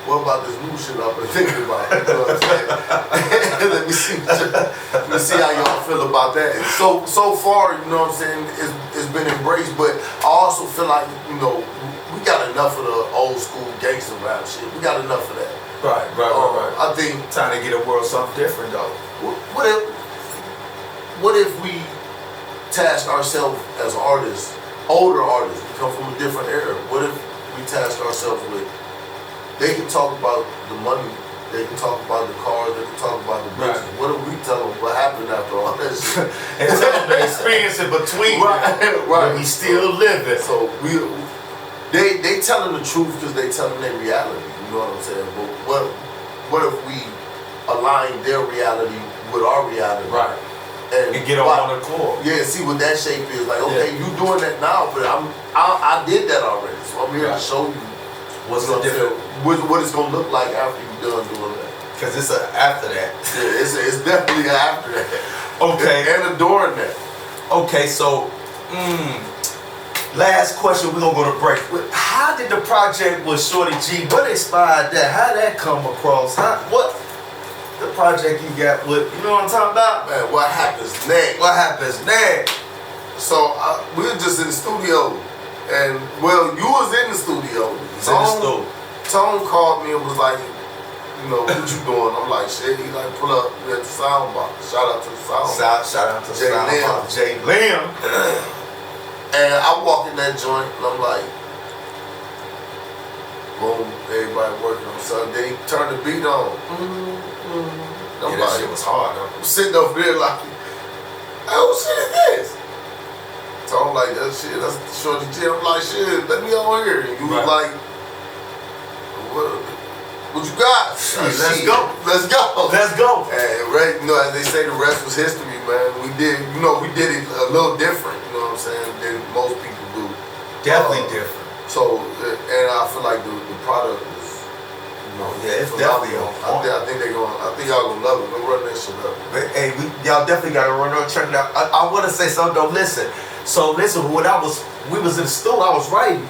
Speaker 2: What about this new shit I've been thinking about? You know what I'm saying? Let me see how y'all feel about that. And so far, you know what I'm saying, it's been embraced, but I also feel like, you know, we got enough of the old school gangster rap shit. We got enough of that.
Speaker 1: Right.
Speaker 2: I think
Speaker 1: Time to get a world something different though.
Speaker 2: what if we task ourselves as artists, older artists, we come from a different era. What if we task ourselves with, they can talk about the money, they can talk about the cars, they can talk about the bitches.
Speaker 1: Right.
Speaker 2: What if we tell them what happened after all that shit?
Speaker 1: And tell them the experience in between.
Speaker 2: Right.
Speaker 1: We still living.
Speaker 2: So they telling the truth because they telling their reality. You know what I'm saying? But what if we align their reality with our reality?
Speaker 1: Right. And get on one accord.
Speaker 2: Yeah, see what that shape is. Like, okay, you doing that now, but I did that already. So I'm here to show you
Speaker 1: what's the difference.
Speaker 2: What it's gonna look like after you done doing that.
Speaker 1: Because it's after that.
Speaker 2: Yeah, it's definitely after that.
Speaker 1: Okay.
Speaker 2: And during that.
Speaker 1: Okay, so last question, we're gonna go to break. How did the project with Shorty G, what inspired that? How did that come across? What the project you got with, you know what I'm talking about?
Speaker 2: Man, what happens next?
Speaker 1: What happens next?
Speaker 2: So we were just in the studio, and well, you was in the studio. Tone called me and was like, you know, what you doing? I'm like, shit. He like, pull up. We at the sound box. Shout out to the sound box.
Speaker 1: Shout out to Jay Lim.
Speaker 2: And I walk in that joint and I'm like, boom, everybody working on something. Then he turned the beat on.
Speaker 1: Yeah, that shit was hard though.
Speaker 2: I'm sitting over there like, hey, what shit is this? So I'm like, that shit, that's Shorty G. I'm like, shit, let me on here. And you was like, what you got?
Speaker 1: Let's go.
Speaker 2: Let's go.
Speaker 1: Let's go.
Speaker 2: And right, you know, as they say, the rest was history. man. We did it a little different, you know what I'm saying, than most people do.
Speaker 1: Definitely different.
Speaker 2: So, and I feel like the product is, you know,
Speaker 1: yeah, it's definitely on.
Speaker 2: I think y'all gonna love it. Go run that shit up.
Speaker 1: Hey, y'all definitely gotta run on, check it out. I wanna say something though, listen. So listen, when we was in the studio, I was writing,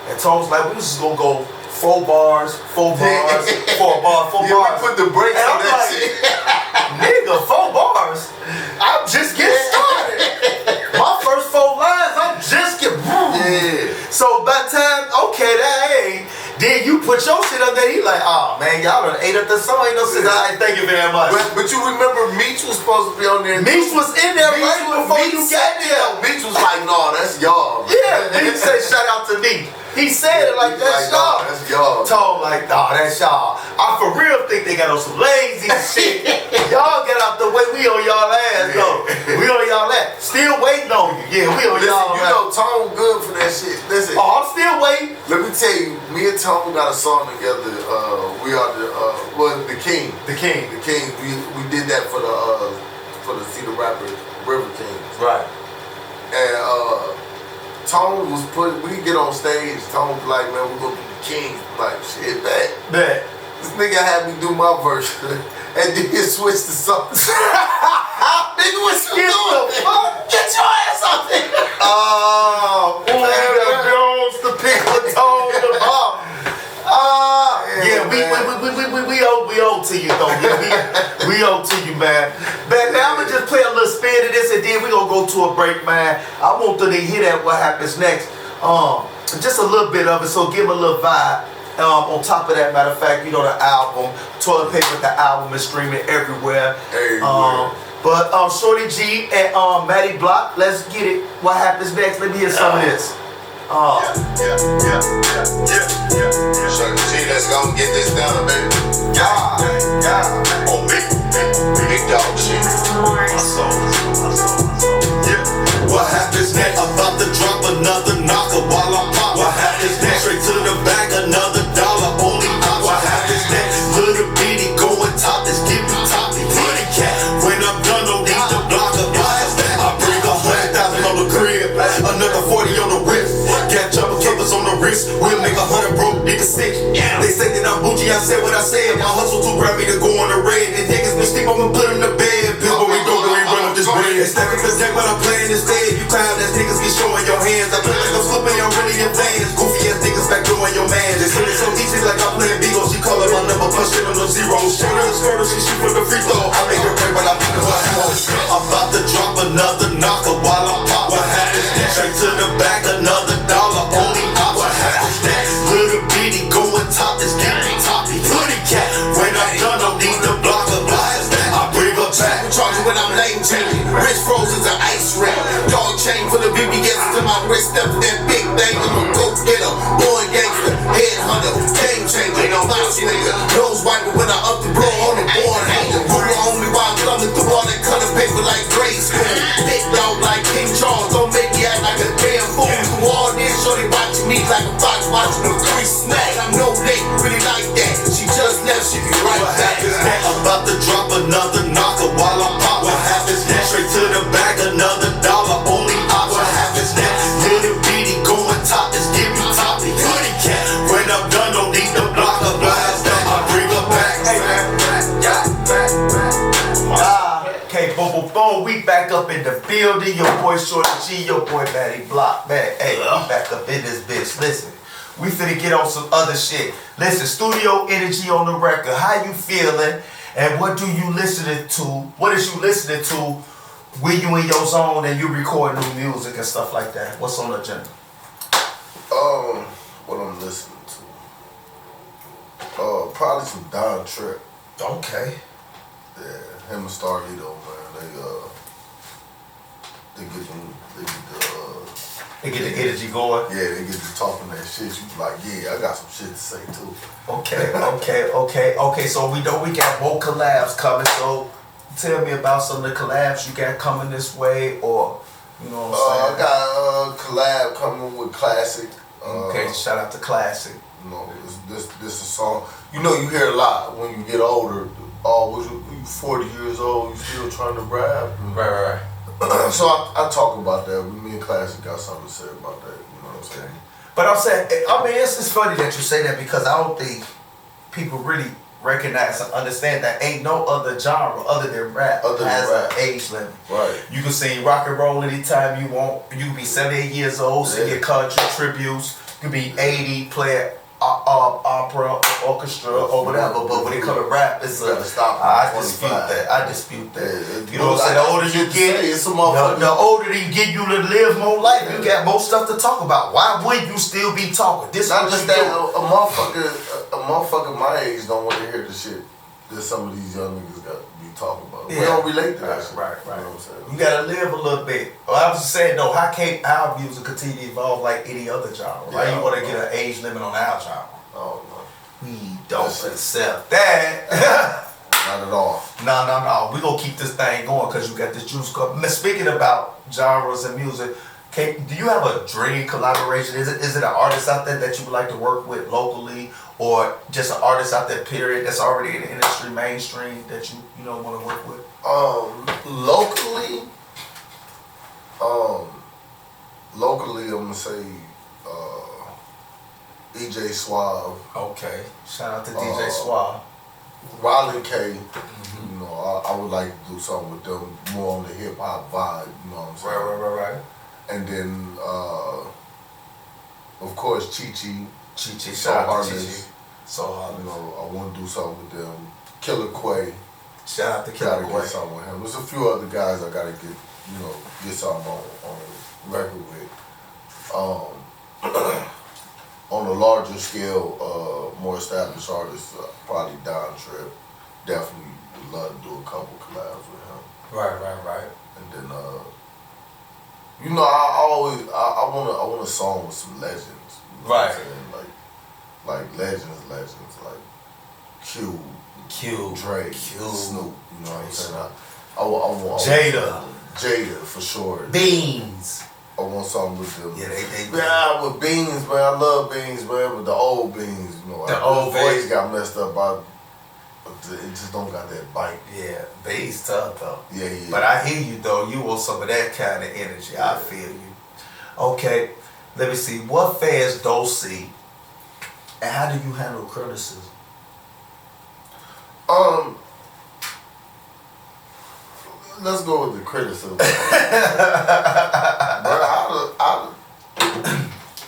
Speaker 1: and Tom was like, we was just gonna go 4 bars, 4 bars, 4 bars, 4
Speaker 2: yeah,
Speaker 1: bars.
Speaker 2: We put the brakes
Speaker 1: and
Speaker 2: on
Speaker 1: I'm
Speaker 2: that
Speaker 1: like,
Speaker 2: shit.
Speaker 1: Nigga, 4 bars? I'm just getting started. My first 4 lines, I'm just getting.
Speaker 2: Yeah.
Speaker 1: So by the time, okay, then you put your shit up there, he like, oh man, y'all done ate up the song, ain't no shit. All right, thank you very much.
Speaker 2: But you remember Meech was supposed to be on there.
Speaker 1: Meech was in there right before you got there.
Speaker 2: Meech was like, no, that's y'all.
Speaker 1: Yeah, he said shout out to me. He said it like that's y'all.
Speaker 2: That's y'all.
Speaker 1: Told like, nah, that's y'all. I for real think they got on some lazy shit. Y'all get out the way, we on y'all ass though. We on y'all ass. Still waiting on you. Yeah, we on y'all ass.
Speaker 2: You know, Tone good for that shit. Listen.
Speaker 1: Oh, I'm still waiting.
Speaker 2: Let me tell you, me and Tone got a song together. We are the King.
Speaker 1: The King.
Speaker 2: The King. We did that for the See the Rapper River Kings.
Speaker 1: Right.
Speaker 2: And Tone was we get on stage, Tone was like, man, we're gonna be the King. Like, shit, bet. This nigga had me do my verse, and then he switched to something. Nigga, what you doing? Get your ass up there.
Speaker 1: Oh, man, Jones to pick the Tone the bomb. Yeah, we owe to you though. Yeah, we owe to you, man. But now I'm gonna just play a little spin of this, and then we gonna go to a break, man. I want them to hear that what happens next. Just a little bit of it, so give them a little vibe. On top of that, matter of fact, you know the album, Toilet Paper, the album is streaming everywhere. But Shorty G and Madi Bloc, let's get it. What happens next? Let me hear some of this.
Speaker 5: Yeah. Shorty G, let's go get this done, baby.
Speaker 1: Yeah.
Speaker 5: On me, big dog shit. My soul.
Speaker 1: Yeah. What happens next? About to drop another knocker while I'm pop. What happens next? Straight to the back, another dollar, only pop. What happens next? Little bitty going top, let's give me toppy. Pretty cat. When I'm done, don't need the blocker. I bring 100,000 on the crib, another 40 on the whip. Got jumper covers on the wrist, we'll make 100 broke niggas sick. They say that I'm bougie, I said what I said. My hustle too grab me to go on the red. And niggas been sleep, I'ma put in the bed. Bill, we go, we run up this bread. Step in the deck, but I'm playing instead. You clown ass niggas get showing your hands. I feel like I'm slipping, I'm really advanced. Goofy ass niggas back doing your man. They say it so easy like I'm playing Beagle. She calling my number, plus shit on the zero. Shoot her, skirt her, she shoot for the free throw. I make her pray, but I pick her up. I'm about to drop another knocker while I'm pop. What happens next? Straight to the back, another dollar, only pop. What happens next? Little bitty going top, let's get me toppy. Pretty cat. When I'm done, don't need the blocker. I bring her back.
Speaker 5: Charging when I'm lane changing. Wrist frozen's an ice ring. Dog chain for the BBS to my wrist. Step that big thing. I'm a go getter. Boy gangster. Headhunter. Game changer. Bounce nigga. Nose wiper when I up the blow on the board hanger. Ruler on me while I'm thumbing through all that color paper like grade school. Big dog like King Charles. Don't make me act like a damn fool. Through all this, shorty watching me like a fox watching a three snack. I know they really like that. She just left, she be right back.
Speaker 1: I'm about to drop another knocker while I'm pop. What happens next? Straight to the back, another dollar, only pop. What happens next? Little bitty going top, let's give me toppy. Pretty cat. When I'm done, don't need the blocker. Blast that, I bring her back. Hey man, okay, boom, we back up in the building. Your boy Shorty G, your boy Madi Bloc, man. Hey, we back up in this bitch. Listen, we finna get on some other shit. Listen, studio energy on the record. How you feeling? And what do you listening to? What is you listening to when you in your zone and you record new music and stuff like that? What's on the agenda?
Speaker 2: What I'm listening to? Probably some Don Trip.
Speaker 1: Okay.
Speaker 2: Yeah, him and Starlito, man.
Speaker 1: They get the energy going.
Speaker 2: Yeah, they get to talking that shit. You be like, yeah, I got some shit to say too.
Speaker 1: Okay. So we know we got more collabs coming. So tell me about some of the collabs you got coming this way, or you know what I'm saying?
Speaker 2: I got a collab coming with Classic.
Speaker 1: Okay, shout out to Classic.
Speaker 2: You know, this a song. You know, you hear a lot when you get older. oh, you 40 years old, you still trying to rap?
Speaker 1: Right.
Speaker 2: So I talk about that. Me and Classic got something to say about that. You know what I'm saying?
Speaker 1: But I'm saying, I mean, it's funny that you say that because I don't think people really recognize and understand that ain't no other genre other than rap has an age limit.
Speaker 2: Right.
Speaker 1: You can sing rock and roll anytime you want. You can be 78 years old, sing your country tributes. You can be 80, play opera, orchestra, or whatever. But when it comes to rap, it's I dispute that. I dispute that. You know what I'm saying? The older you get, the older you get, you live more life. You got more stuff to talk about. Why would you still be talking? This
Speaker 2: not just that a motherfucker my age don't want to hear the shit that some of these young niggas got to be talking about. Yeah. We don't relate to that shit. Right. You know what I'm saying? You gotta live a little bit. Well, I was just saying though, how can't our music continue to evolve like any other genre? Why you want to get an age limit on our genre? Oh no.
Speaker 1: We don't accept that.
Speaker 2: Not at all.
Speaker 1: No. We gonna keep this thing going because you got this juice cup. Speaking about genres and music, do you have a dream collaboration? Is it an artist out there that you would like to work with locally, or just an artist out there period that's already in the industry mainstream that you don't want to work with?
Speaker 2: Locally, I'm gonna say EJ Suave.
Speaker 1: Okay, shout out to DJ Suave.
Speaker 2: Riley K. You know, I would like to do something with them more on the hip hop vibe. You know what I'm saying?
Speaker 1: Right.
Speaker 2: And then, of course, Chi-Chi.
Speaker 1: So Heartless. So Heartless.
Speaker 2: You know, I want to do something with them. Killer Quay.
Speaker 1: Shout out to Killer Quay.
Speaker 2: Gotta get something with him. There's a few other guys I gotta get something on record with. On a larger scale, more established artists, probably Don Trip. Definitely would love to do a couple collabs with him.
Speaker 1: Right.
Speaker 2: And then, you know, I want a song with some legends. You know what I'm saying? Like legends, like Q, Drake, Snoop. You know what I'm saying? I want Jada for sure.
Speaker 1: Beans.
Speaker 2: I want something with them.
Speaker 1: Yeah, they
Speaker 2: with Beans, man. I love Beans, man. But the old Beans, you know,
Speaker 1: the old
Speaker 2: voice got messed up. It just don't got that bite.
Speaker 1: Yeah, Beans tough though.
Speaker 2: Yeah.
Speaker 1: But I hear you though. You want some of that kind of energy. Yeah. I feel you. Okay, let me see. What fans don't see, and how do you handle criticism?
Speaker 2: Let's go with the criticism. Bro, I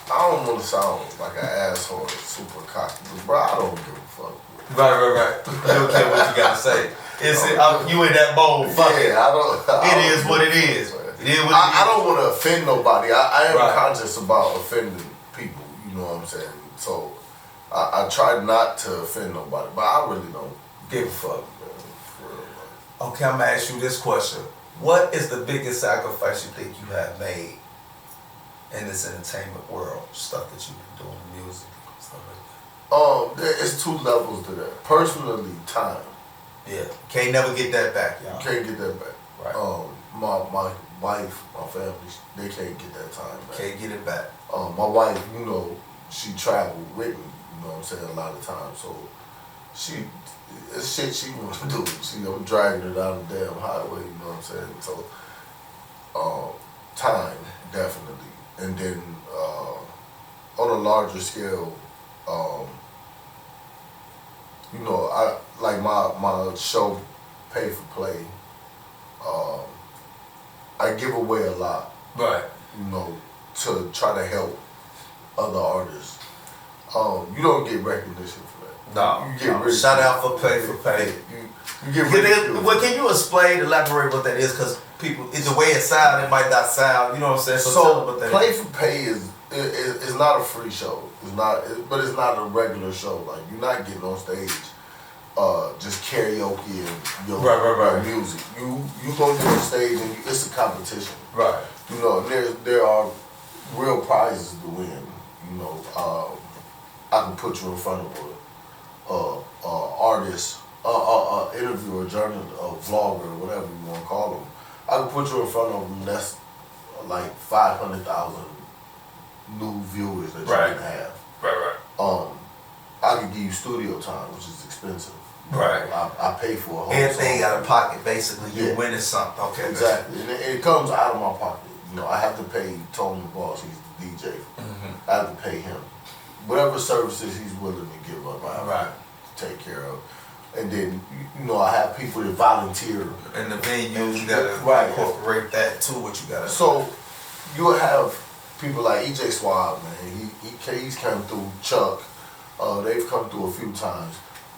Speaker 2: don't want to sound like an asshole, super cocky, but bro, I don't give a fuck.
Speaker 1: Right. You don't care what you gotta say. You in that mode? Fuck it. It is what it is.
Speaker 2: I don't want to offend nobody. I am conscious about offending people. You know what I'm saying? So I try not to offend nobody, but I really don't
Speaker 1: give a fuck. Okay, I'm gonna ask you this question. What is the biggest sacrifice you think you have made in this entertainment world? Stuff that you've been doing, music, stuff like that.
Speaker 2: It's two levels to that. Personally, time.
Speaker 1: Yeah, can't never get that back, y'all.
Speaker 2: You can't get that back.
Speaker 1: Right.
Speaker 2: My wife, my family, they can't get that time back.
Speaker 1: Can't get it back.
Speaker 2: My wife, you know, she traveled with me. You know what I'm saying? A lot of times, so it's shit she wants to do. I'm dragging her down the damn highway, you know what I'm saying? So, time, definitely. And then, on a larger scale, you know, I like my show, Pay for Play, I give away a lot.
Speaker 1: Right.
Speaker 2: You know, to try to help other artists. You don't get recognition for that.
Speaker 1: No.
Speaker 2: You get
Speaker 1: shout out for Pay for Pay.
Speaker 2: You get ridiculed.
Speaker 1: Well, can you elaborate what that is? Because people, the way it sounds, it might not sound. You know what I'm saying? So what that
Speaker 2: Play for Pay is not a free show. But it's not a regular show. Like, you're not getting on stage, just karaoke and your music. You go to the stage and it's a competition.
Speaker 1: Right.
Speaker 2: You know, there are real prizes to win. You know, I can put you in front of artist, interviewer, journalist, vlogger, whatever you want to call them. I can put you in front of them. That's like 500,000 new viewers that you can have.
Speaker 1: Right.
Speaker 2: I can give you studio time, which is expensive.
Speaker 1: Right.
Speaker 2: I pay for a whole
Speaker 1: Everything
Speaker 2: song.
Speaker 1: out of pocket, basically. You
Speaker 2: Yeah.
Speaker 1: winning something. Okay.
Speaker 2: Exactly. And it comes out of my pocket. You know, I have to pay Tony the Boss, he's the DJ. I have to pay him. Whatever services he's willing to give up, I have to take care of. And then, you know, I have people that volunteer.
Speaker 1: And the venues, you gotta incorporate that too, what you gotta.
Speaker 2: So, you'll have people like EJ Swab, man. He's come through. Chuck, they've come through a few times.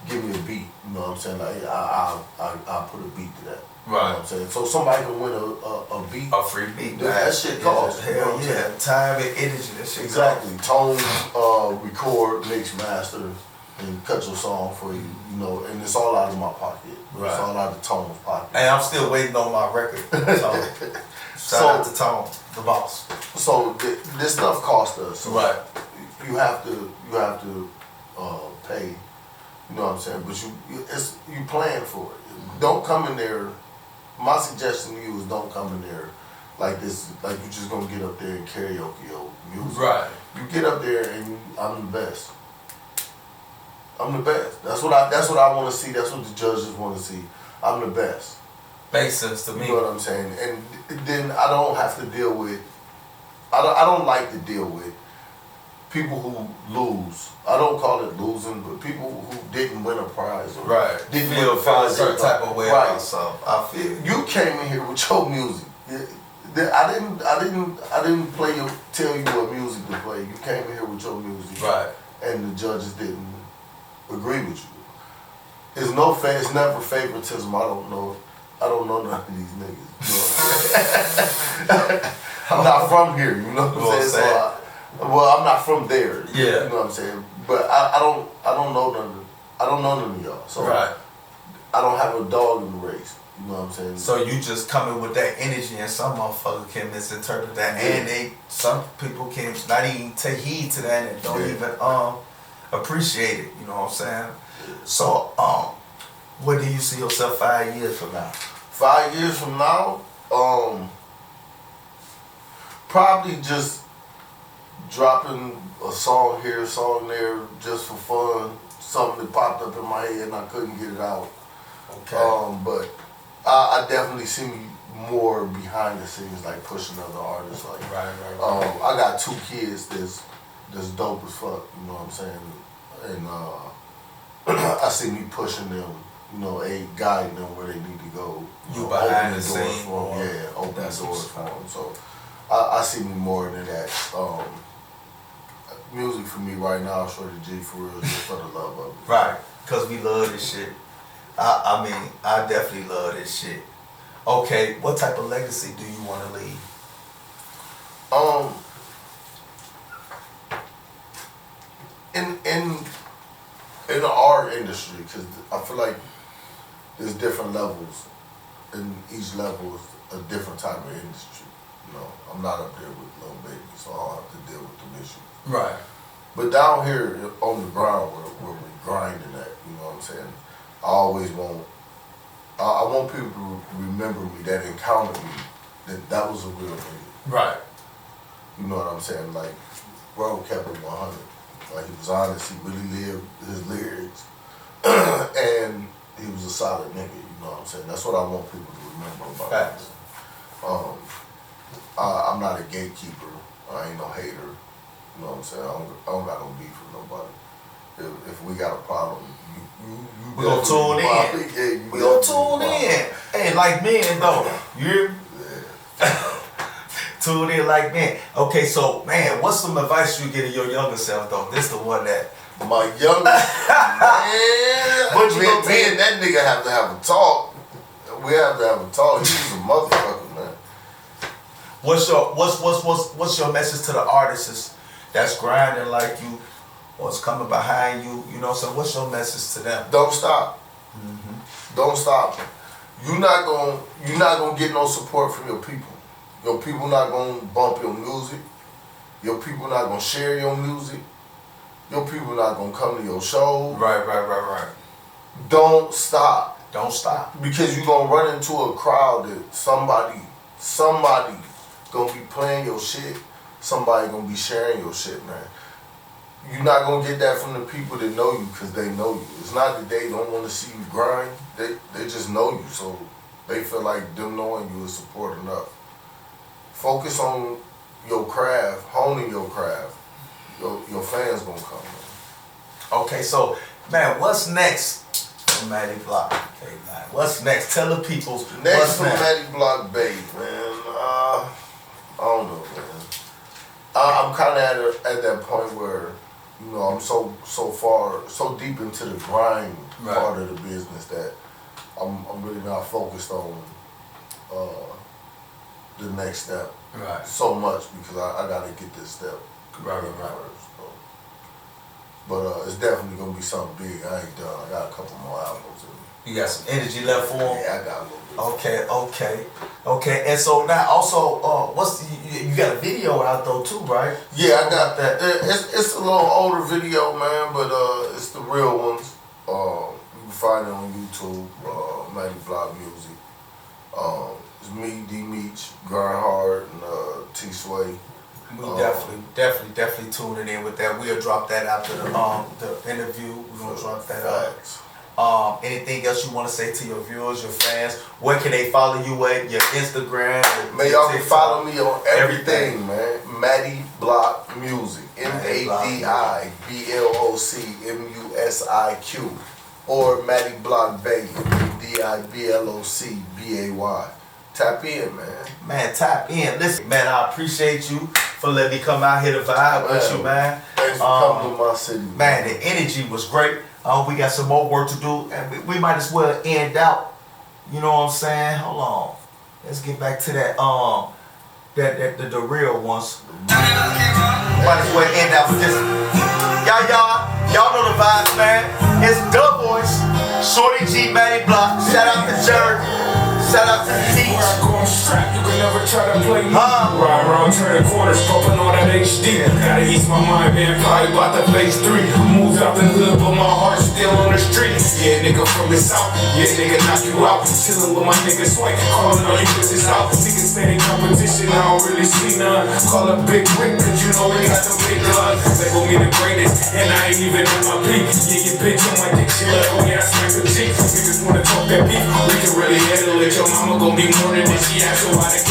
Speaker 2: Give me a beat, you know what I'm saying? Like, I'll put a beat to that. You know what I'm saying? So somebody can win a beat.
Speaker 1: A free beat.
Speaker 2: That shit costs.
Speaker 1: Hell yeah. Time and energy, that shit
Speaker 2: Exactly. Tone, record, mix, master, and cut your song for you, you know, and it's all out of my pocket.
Speaker 1: Right.
Speaker 2: It's all out of Tone's pocket.
Speaker 1: And I'm still waiting on my record. So, shout out to Tone, the boss.
Speaker 2: So this stuff costs us. So
Speaker 1: Right.
Speaker 2: You have to pay. You know what I'm saying? But you plan for it. Don't come in there. My suggestion to you is don't come in there like this, like you're just gonna get up there and karaoke your music.
Speaker 1: Right.
Speaker 2: You get up there and I'm the best. I'm the best. That's what I want to see. That's what the judges want to see. I'm the best.
Speaker 1: Makes sense to me.
Speaker 2: You know what I'm saying? And then I don't have to deal with. I don't like to deal with people who lose. I don't call it losing, but people who didn't win a prize or didn't win a prize
Speaker 1: a certain type of way about something. I feel
Speaker 2: you came in here with your music. I didn't tell you what music to play. You came in here with your music, and the judges didn't agree with you. It's never favoritism. I don't know none of these niggas. You know? I'm not from here. You know what I'm saying? Well, I'm not from there.
Speaker 1: Yeah.
Speaker 2: You know what I'm saying? But I don't know none of y'all. So I don't have a dog in the race. You know what I'm saying?
Speaker 1: So you just coming with that energy, and some motherfucker can misinterpret that, and some people can not even take heed to that and don't even appreciate it. You know what I'm saying? So where do you see yourself 5 years from now?
Speaker 2: 5 years from now, probably just dropping a song here, a song there, just for fun. Something that popped up in my head and I couldn't get it out.
Speaker 1: Okay.
Speaker 2: But I definitely see me more behind the scenes, like pushing other artists. Like, I got 2 kids that's dope as fuck. You know what I'm saying? And I see me pushing them. You know, guiding them where they need to go.
Speaker 1: You behind the
Speaker 2: doors
Speaker 1: scenes
Speaker 2: for them. Yeah, open the doors for them. So I see me more than that. Music for me right now, Shorty G, for real, just for the love of it.
Speaker 1: Right, because we love this shit. I mean, I definitely love this shit. Okay, what type of legacy do you want to leave?
Speaker 2: In the art industry, because I feel like there's different levels, and each level is a different type of industry. You know, I'm not up there with Lil Baby, so I don't have to deal with them issues.
Speaker 1: Right.
Speaker 2: But down here on the ground where we're grinding at, you know what I'm saying? I always I want people to remember me that encountered me, that was a real nigga.
Speaker 1: Right.
Speaker 2: You know what I'm saying? Like, bro kept it 100. Like, he was honest, he really lived his lyrics, and he was a solid nigga, you know what I'm saying? That's what I want people to remember about
Speaker 1: Facts.
Speaker 2: him. I'm not a gatekeeper, I ain't no hater, you know what I'm saying? I don't got no beef with nobody. If we got a problem,
Speaker 1: we gonna tune in. We gonna tune in. Hey, like men though. You tune in like men. Okay, so man, what's some advice you get to your younger self though? This the one that
Speaker 2: my younger man.
Speaker 1: What you gonna
Speaker 2: me and that nigga have to have a talk. We have to have a talk. He's a motherfucker, man.
Speaker 1: What's your message to the artists that's grinding like you? What's coming behind you, you know, so what's your message to them?
Speaker 2: Don't stop. Don't stop. You're not gonna get no support from your people. Your people not gonna bump your music. Your people not gonna share your music. Your people not gonna come to your show.
Speaker 1: Right.
Speaker 2: Don't stop.
Speaker 1: Don't stop.
Speaker 2: Because you're gonna run into a crowd that somebody gonna be playing your shit. Somebody gonna be sharing your shit, man. you're not gonna get that from the people that know you because they know you. It's not that they don't want to see you grind. They just know you, so they feel like them knowing you is support enough. Focus on your craft, honing your craft. Your fans gonna come. Man.
Speaker 1: Okay, so man, what's next for Madi Bloc? Okay, man, what's next? Tell the people.
Speaker 2: Next for Madi Bloc Bay, man. I don't know, man. I'm kind of at that point where, you know, I'm so deep into the grind part of the business that I'm really not focused on the next step so much because I gotta get this step first. So. But it's definitely gonna be something big. I ain't done. I got a couple more albums.
Speaker 1: You got some energy left for them?
Speaker 2: Yeah, I got a little bit.
Speaker 1: Okay. And so now also, you got a video out though too, right?
Speaker 2: Yeah, I got that. It's a little older video, man, but it's the real ones. You can find it on YouTube, Madi Bloc Music. It's me, D Meech, Grind Hard, and T Sway.
Speaker 1: We definitely tuning in with that. We'll drop that after the interview. We're gonna drop that out. Anything else you want to say to your viewers, your fans? Where can they follow you at? Your Instagram?
Speaker 2: Man, y'all can follow me on everything, man. Madi Bloc Music. MADI BLOC MUSIQ. Or Madi Bloc Bay. DIBLOC BAY. Tap in, man.
Speaker 1: Man, tap in. Listen, man, I appreciate you for letting me come out here to vibe with you, man.
Speaker 2: Thanks for coming to my city.
Speaker 1: Man, the energy was great. We got some more work to do, and we might as well end out. You know what I'm saying? Hold on. Let's get back to that the real ones. Might as well end out with this. Y'all know the vibes, man. It's the voice, Shorty G, Madi Bloc. Shout out to Jared. Shout out to the teach.
Speaker 3: You can never try to play me. Ride around, turn the corners, pumping all that HD. Gotta ease my mind, man. Probably about to phase 3. Moved out the hood, but my heart's still on the street. Yeah, nigga from the south. Yeah, nigga knock you out. Chillin' with my nigga Sway. Calling on you cause it's out. Niggas standing competition, I don't really see none. Call up Big Rick, cause you know we got them big guns. They gon' be the greatest, and I ain't even in my peak. Yeah, your bitch on my dick, she like, oh yeah, I smack the cheek. Niggas wanna talk that beef, we can really handle it. Your mama gon' be more than this, she asked her why the